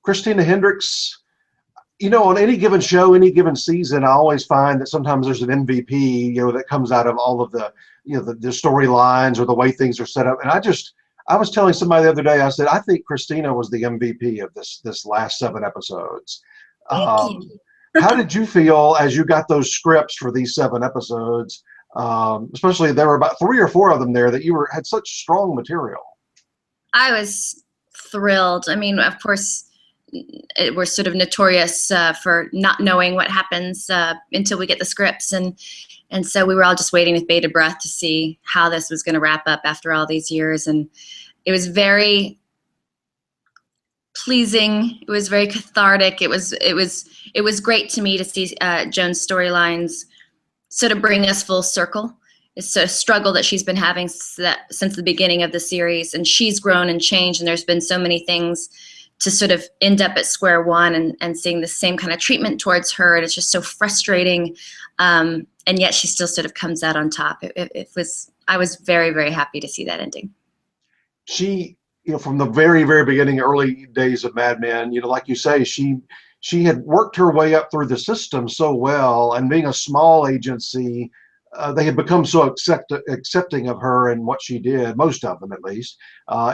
Christina Hendricks, on any given show, any given season, I always find that sometimes there's an MVP, that comes out of all of the, the storylines or the way things are set up. And I was telling somebody the other day, I said, I think Christina was the MVP of this last 7 episodes. Thank you. How did you feel as you got those scripts for these 7 episodes? Especially there were about 3 or 4 of them there that had such strong material. I was thrilled. I mean, of course, we're sort of notorious for not knowing what happens until we get the scripts, and so we were all just waiting with bated breath to see how this was going to wrap up after all these years. And it was very pleasing. It was very cathartic. It was great to me to see Joan's storylines sort of bring us full circle. It's a struggle that she's been having since the beginning of the series, and she's grown and changed, and there's been so many things to sort of end up at square one and seeing the same kind of treatment towards her, and it's just so frustrating, and yet she still sort of comes out on top. I was very, very happy to see that ending. She, from the very, very beginning, early days of Mad Men, like you say, she had worked her way up through the system so well, and being a small agency, they had become so accepting of her and what she did, most of them at least,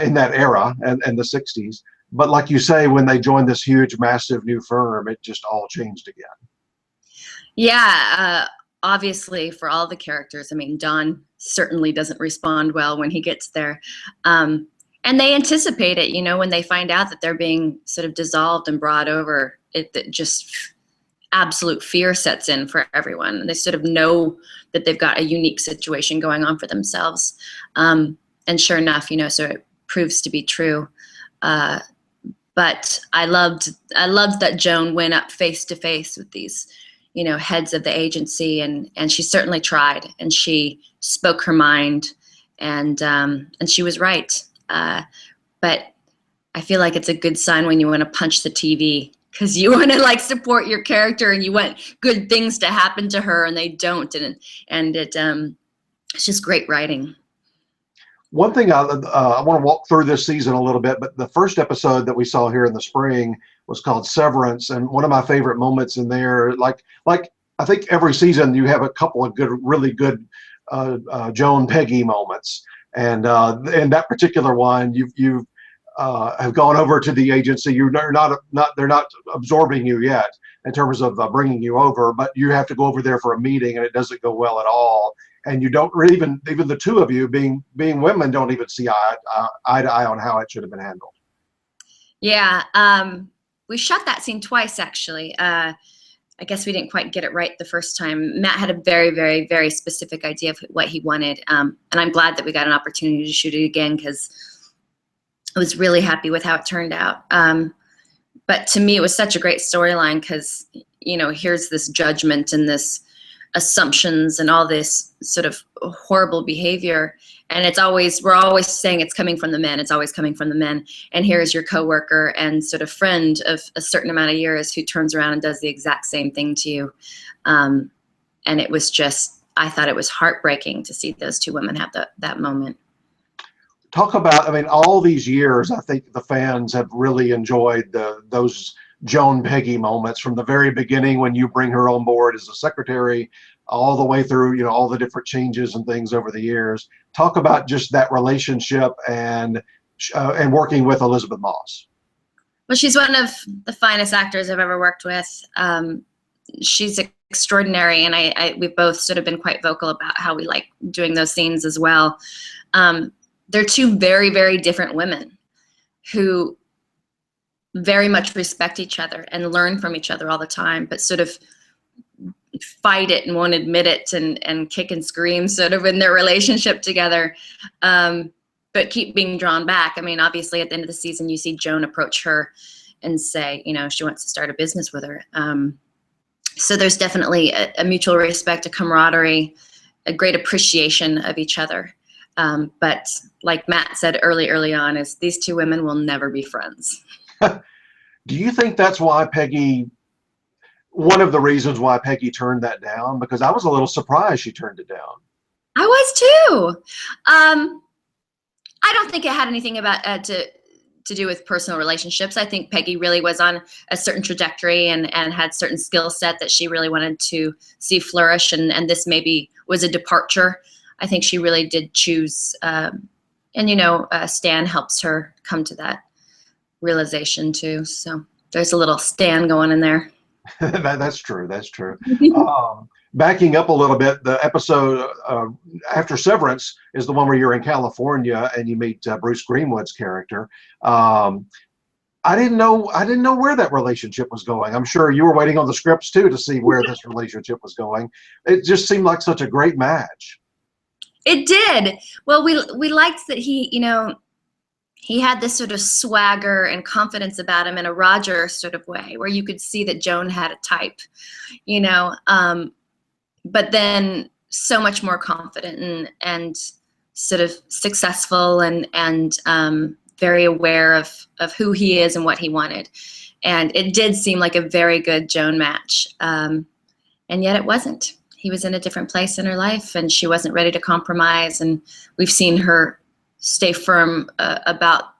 in that era and the 60s. But like you say, when they joined this huge, massive new firm, it just all changed again. Yeah, obviously for all the characters. I mean, Don certainly doesn't respond well when he gets there. And they anticipate it, when they find out that they're being sort of dissolved and brought over, it just absolute fear sets in for everyone. And they sort of know that they've got a unique situation going on for themselves. And sure enough, so it proves to be true. But I loved that Joan went up face to face with these, heads of the agency, and she certainly tried, and she spoke her mind, and she was right. But I feel like it's a good sign when you want to punch the TV, because you want to support your character and you want good things to happen to her, and they don't, and it's just great writing. One thing I want to walk through this season a little bit, but the first episode that we saw here in the spring was called Severance, and one of my favorite moments in there, like I think every season you have a couple of really good Joan Peggy moments, and in that particular one, you have gone over to the agency. They're not absorbing you yet in terms of bringing you over, but you have to go over there for a meeting, and it doesn't go well at all. And you don't really even the two of you being women don't even see eye to eye on how it should have been handled. Yeah, we shot that scene twice actually. I guess we didn't quite get it right the first time. Matt had a very, very, very specific idea of what he wanted, and I'm glad that we got an opportunity to shoot it again, because I was really happy with how it turned out. But to me, it was such a great storyline, because here's this judgment and this assumptions and all this sort of horrible behavior, and we're always saying it's coming from the men, it's always coming from the men, and here's your coworker and sort of friend of a certain amount of years who turns around and does the exact same thing to you. And it was just, I thought it was heartbreaking to see those two women have that moment. Talk about, all these years, I think the fans have really enjoyed those Joan Peggy moments from the very beginning when you bring her on board as a secretary, all the way through, all the different changes and things over the years. Talk about just that relationship and working with Elizabeth Moss. Well, she's one of the finest actors I've ever worked with. She's extraordinary, and we've both sort of been quite vocal about how we like doing those scenes as well. They're two very, very different women who very much respect each other and learn from each other all the time, but sort of fight it and won't admit it and kick and scream sort of in their relationship together, but keep being drawn back. Obviously at the end of the season, you see Joan approach her and say, she wants to start a business with her. So there's definitely a mutual respect, a camaraderie, a great appreciation of each other. But like Matt said early on, is these two women will never be friends. Do you think that's why one of the reasons why Peggy turned that down? Because I was a little surprised she turned it down. I was too. I don't think it had anything about to to do with personal relationships. I think Peggy really was on a certain trajectory and had certain skill set that she really wanted to see flourish. And this maybe was a departure. I think she really did choose, Stan helps her come to that realization too. So there's a little Stan going in there. That's true. That's true. Backing up a little bit, the episode after Severance is the one where you're in California and you meet Bruce Greenwood's character. I didn't know where that relationship was going. I'm sure you were waiting on the scripts too to see where this relationship was going. It just seemed like such a great match. It did. Well, we liked that he had this sort of swagger and confidence about him in a Roger sort of way, where you could see that Joan had a type, but then so much more confident and sort of successful and very aware of who he is and what he wanted. And it did seem like a very good Joan match. And yet it wasn't. He was in a different place in her life and she wasn't ready to compromise. And we've seen her stay firm about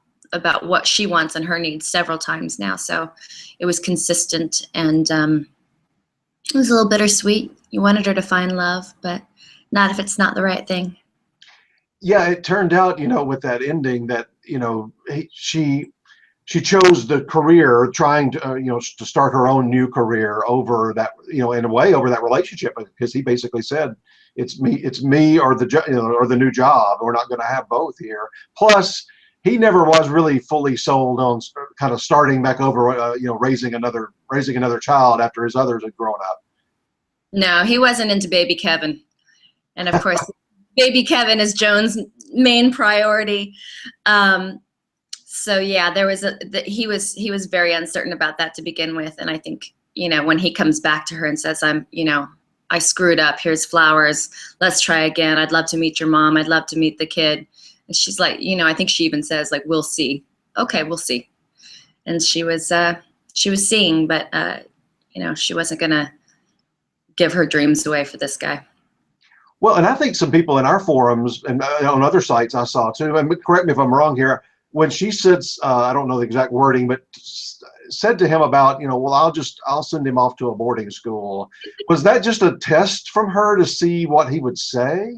what she wants and her needs several times now. So it was consistent and it was a little bittersweet. You wanted her to find love, but not if it's not the right thing. Yeah, it turned out, with that ending that, she chose the career trying to, to start her own new career over that, in a way over that relationship, because he basically said, it's me or the new job. We're not going to have both here. Plus, he never was really fully sold on kind of starting back over, raising another child after his others had grown up. No, he wasn't into baby Kevin. And of course, baby Kevin is Joan's main priority. So yeah, he was very uncertain about that to begin with. And I think, when he comes back to her and says, I screwed up, here's flowers, let's try again. I'd love to meet your mom. I'd love to meet the kid. And she's like, I think she even says like, we'll see. Okay, we'll see. And she was seeing, but she wasn't going to give her dreams away for this guy. Well, and I think some people in our forums and on other sites I saw too, and correct me if I'm wrong here, when she said, I don't know the exact wording, but said to him about, well, I'll send him off to a boarding school. Was that just a test from her to see what he would say?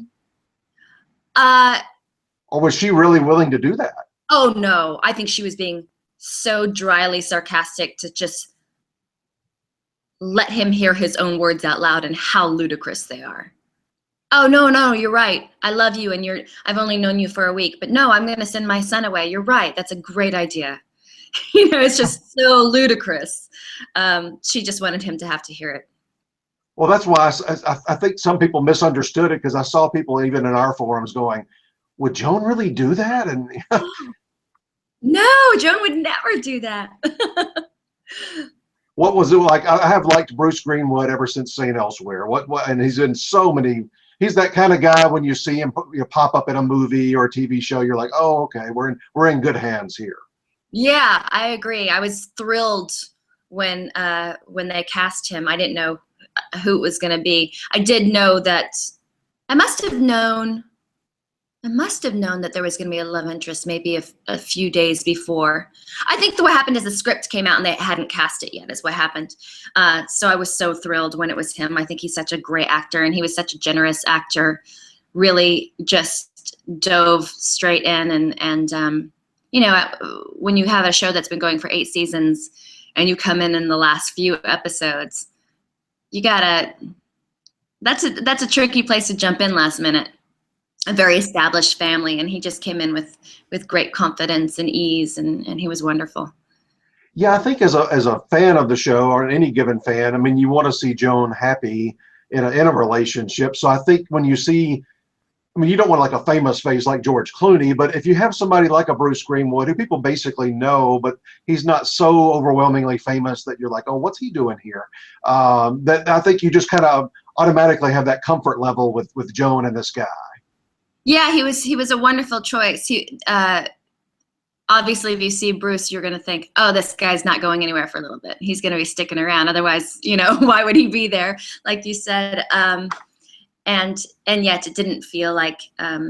Or was she really willing to do that? Oh, no. I think she was being so dryly sarcastic to just let him hear his own words out loud and how ludicrous they are. Oh, no, you're right. I love you and I've only known you for a week, but no, I'm going to send my son away. You're right. That's a great idea. It's just so ludicrous. She just wanted him to have to hear it. Well, that's why I think some people misunderstood it, because I saw people even in our forums going, would Joan really do that? And no, Joan would never do that. What was it like? I have liked Bruce Greenwood ever since St. Elsewhere. And he's in so many. He's that kind of guy when you see him pop up in a movie or a TV show, you're like, oh, okay, we're in good hands here. Yeah, I agree. I was thrilled when they cast him. I didn't know who it was going to be. I did know that I must have known that there was going to be a love interest maybe a few days before. I think what happened is the script came out and they hadn't cast it yet is what happened. So I was so thrilled when it was him. I think he's such a great actor and he was such a generous actor, really just dove straight in. And when you have a show that's been going for 8 seasons and you come in the last few episodes, that's a tricky place to jump in last minute. A very established family, and he just came in with great confidence and ease, and he was wonderful. Yeah, I think as a fan of the show, or any given fan, I mean, you want to see Joan happy in a relationship. So I think when you see, I mean, you don't want like a famous face like George Clooney, but if you have somebody like a Bruce Greenwood, who people basically know, but he's not so overwhelmingly famous that you're like, oh, what's he doing here? That I think you just kind of automatically have that comfort level with Joan and this guy. Yeah, he was a wonderful choice. Obviously, if you see Bruce, you're going to think, oh, this guy's not going anywhere for a little bit. He's going to be sticking around. Otherwise, why would he be there? Like you said. and yet it didn't feel like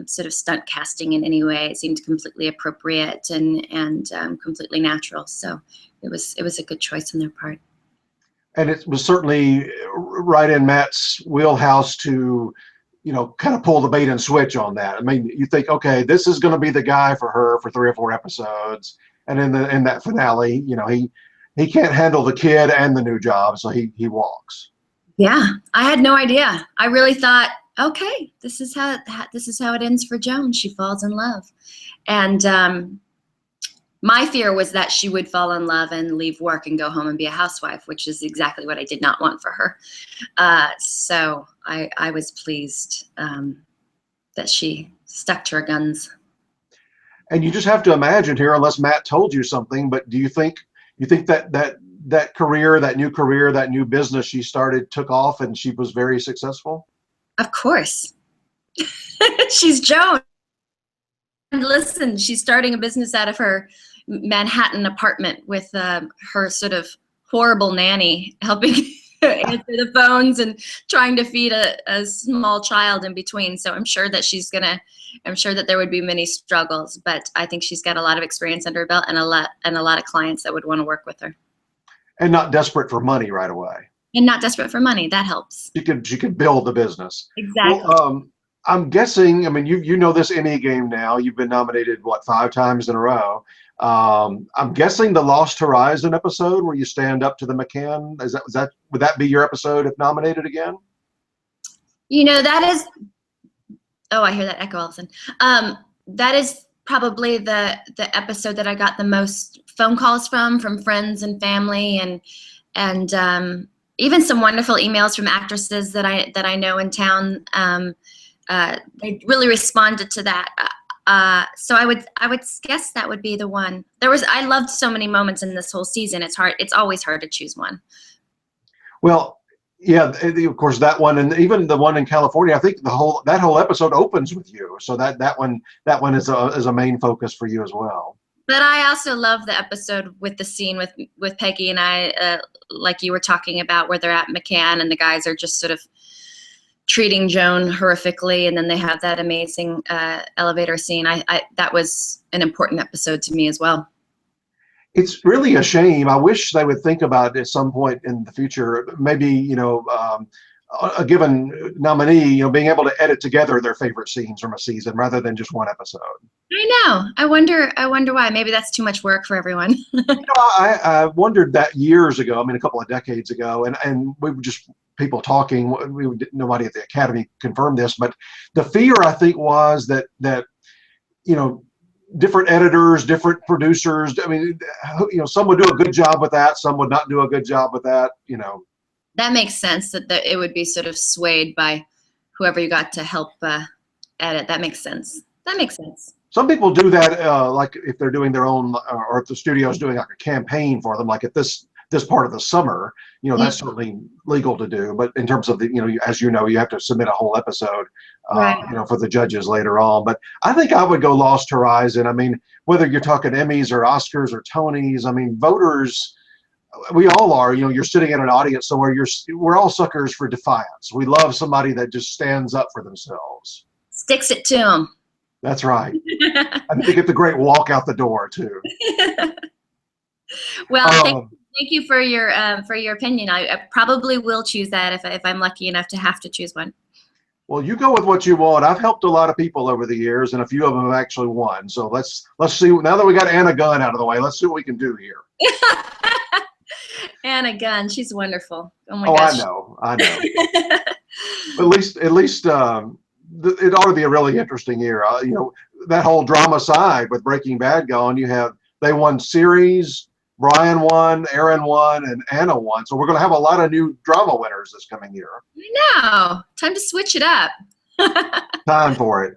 sort of stunt casting in any way. It seemed completely appropriate and completely natural. So it was a good choice on their part. And it was certainly right in Matt's wheelhouse to, kind of pull the bait and switch on that. I mean, you think, okay, this is going to be the guy for her for 3 or 4 episodes, and in that finale, he can't handle the kid and the new job, so he walks. Yeah, I had no idea. I really thought, okay, this is how it ends for Joan. She falls in love, and my fear was that she would fall in love and leave work and go home and be a housewife, which is exactly what I did not want for her. So I was pleased that she stuck to her guns. And you just have to imagine here, unless Matt told you something, but do you think that career, that new business she started took off and she was very successful? Of course. She's Joan. Listen, she's starting a business out of her Manhattan apartment with her sort of horrible nanny helping answer the phones and trying to feed a small child in between. So I'm sure that there would be many struggles, but I think she's got a lot of experience under her belt and a lot of clients that would want to work with her. And not desperate for money right away. And not desperate for money. That helps. She could build the business. Exactly. Well, I'm guessing, I mean, you know this Emmy game now. You've been nominated, 5 times in a row. I'm guessing the Lost Horizon episode where you stand up to the McCann, would that be your episode if nominated again? That is, oh, I hear that echo all of a sudden. That is probably the episode that I got the most phone calls from friends and family, and even some wonderful emails from actresses that I know in town. They really responded to that. So I would guess that would be the one. I loved so many moments in this whole season. It's always hard to choose one. Well, yeah, of course that one, and even the one in California. I think that whole episode opens with you. So that one is a main focus for you as well. But I also love the episode with the scene with Peggy and I, like you were talking about, where they're at McCann and the guys are just sort of treating Joan horrifically, and then they have that amazing elevator scene. That was an important episode to me as well. It's really a shame. I wish they would think about at some point in the future, maybe, a given nominee, being able to edit together their favorite scenes from a season rather than just one episode. I know. I wonder why. Maybe that's too much work for everyone. I wondered that years ago. I mean, a couple of decades ago, and we were just people talking. Nobody at the Academy confirmed this, but the fear, I think, was that different editors, different producers. I mean, some would do a good job with that, some would not do a good job with that. That makes sense. That it would be sort of swayed by whoever you got to help edit. That makes sense. Some people do that, like if they're doing their own, or if the studio's doing like a campaign for them, like at this part of the summer, that's certainly legal to do. But in terms of the, as you have to submit a whole episode, right. For the judges later on. But I think I would go Lost Horizon. I mean, whether you're talking Emmys or Oscars or Tonys, I mean, voters, we all are. You're sitting in an audience somewhere. We're all suckers for defiance. We love somebody that just stands up for themselves. Sticks it to them. That's right. And they get the great walk out the door too. Well, thank you for your opinion. I probably will choose that if I'm lucky enough to have to choose one. Well, you go with what you want. I've helped a lot of people over the years, and a few of them have actually won. So let's see. Now that we got Anna Gunn out of the way, let's see what we can do here. Anna Gunn, she's wonderful. Oh my gosh. I know. At least it ought to be a really interesting year. That whole drama side with Breaking Bad going, they won series, Brian won, Aaron won, and Anna won. So we're going to have a lot of new drama winners this coming year. I know. Time to switch it up. Time for it.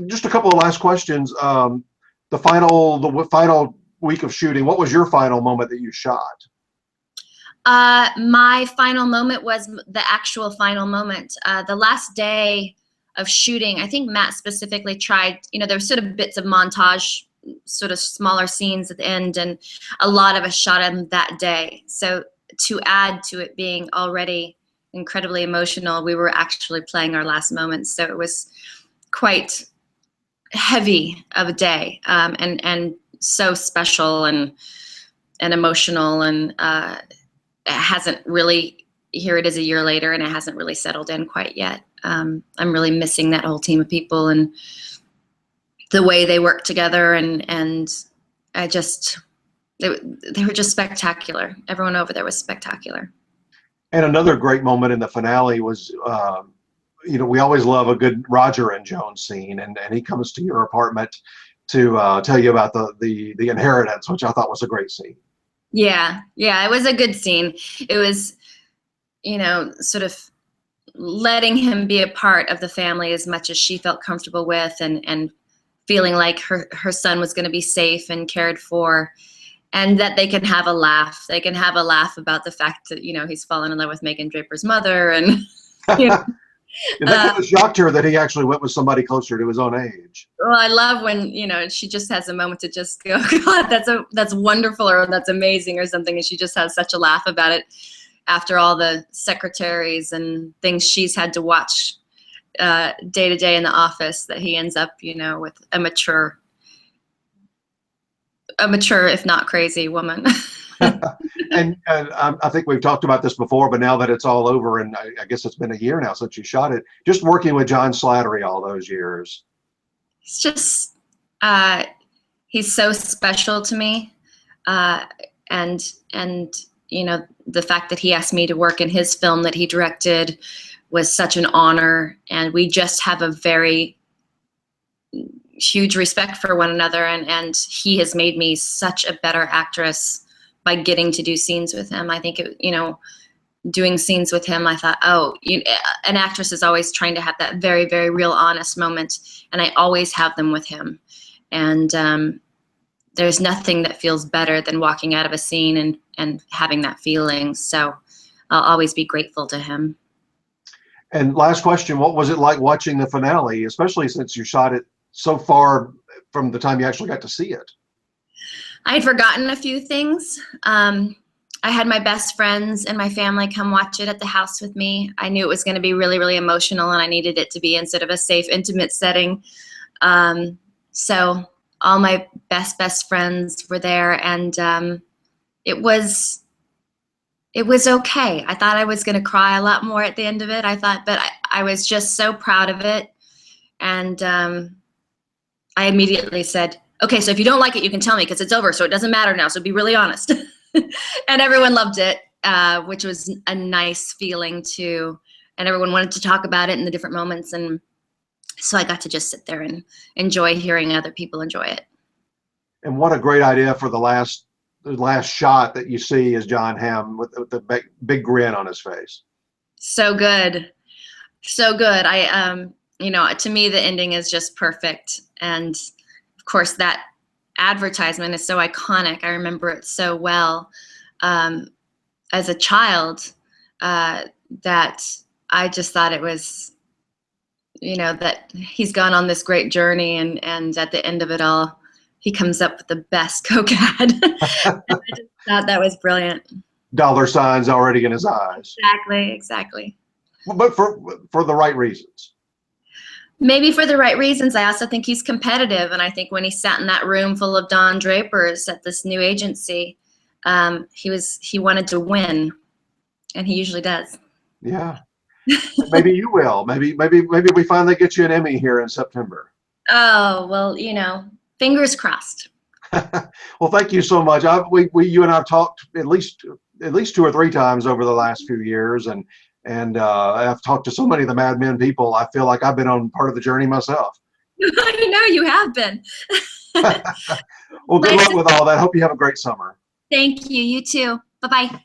Just a couple of last questions. The final week of shooting, what was your final moment that you shot? My final moment was the actual final moment. The last day of shooting, I think Matt specifically tried, there were sort of bits of montage, sort of smaller scenes at the end, and a lot of us shot him that day. So to add to it being already incredibly emotional. We were actually playing our last moments, so it was quite heavy of a day, and so special and emotional, and it hasn't really, here it is a year later, and it hasn't really settled in quite yet. I'm really missing that whole team of people and the way they work together, and I just, they were just spectacular. Everyone over there was spectacular. And another great moment in the finale was, you know, we always love a good Roger and Joan scene, and he comes to your apartment to tell you about the inheritance, which I thought was a great scene. Yeah, it was a good scene. It was, you know, sort of letting him be a part of the family as much as she felt comfortable with, and feeling like her son was going to be safe and cared for, and that they can have a laugh. They can have a laugh about the fact that, you know, he's fallen in love with Megan Draper's mother, and you know. That kind of shocked her that he actually went with somebody closer to his own age. Well, I love when, you know, she just has a moment to just go, God, that's wonderful, or that's amazing, or something, and she just has such a laugh about it after all the secretaries and things she's had to watch day to day in the office, that he ends up, you know, with a mature, if not crazy, woman. And I think we've talked about this before, but now that it's all over, and I guess it's been a year now since you shot it, just working with John Slattery all those years. It's just, he's so special to me. And, you know, the fact that he asked me to work in his film that he directed was such an honor. And we just have a very huge respect for one another. And he has made me such a better actress by getting to do scenes with him. I think, you know, doing scenes with him, I thought, oh, an actress is always trying to have that very, very real, honest moment. And I always have them with him. And there's nothing that feels better than walking out of a scene and having that feeling. So I'll always be grateful to him. And last question, what was it like watching the finale, especially since you shot it so far from the time you actually got to see it? I had forgotten a few things. I had my best friends and my family come watch it at the house with me. I knew it was going to be really, really emotional, and I needed it to be in sort of a safe, intimate setting. So all my best friends were there, and it was okay. I thought I was going to cry a lot more at the end of it. But I was just so proud of it. And I immediately said, okay, so if you don't like it, you can tell me, because it's over, so it doesn't matter now, so be really honest. And everyone loved it, which was a nice feeling too. And everyone wanted to talk about it in the different moments. And so I got to just sit there and enjoy hearing other people enjoy it. And what a great idea for the last shot that you see is John Hamm with the big grin on his face. So good. So good. You know, to me, the ending is just perfect. And of course, that advertisement is so iconic. I remember it so well as a child, that I just thought it was, you know, that he's gone on this great journey, and at the end of it all, he comes up with the best Coke ad. I just thought that was brilliant. Dollar signs already in his eyes. Exactly. But for the right reasons. Maybe for the right reasons. I also think he's competitive, and I think when he sat in that room full of Don Drapers at this new agency, he wanted to win, and he usually does. Yeah. Maybe you will. Maybe we finally get you an Emmy here in September. Oh, well, you know, fingers crossed. Well, thank you so much. You and I have talked at least 2 or 3 times over the last few years, and I've talked to so many of the Mad Men people. I feel like I've been on part of the journey myself. I know you have been. Well, good luck with all that. Hope you have a great summer. Thank you. You too. Bye-bye.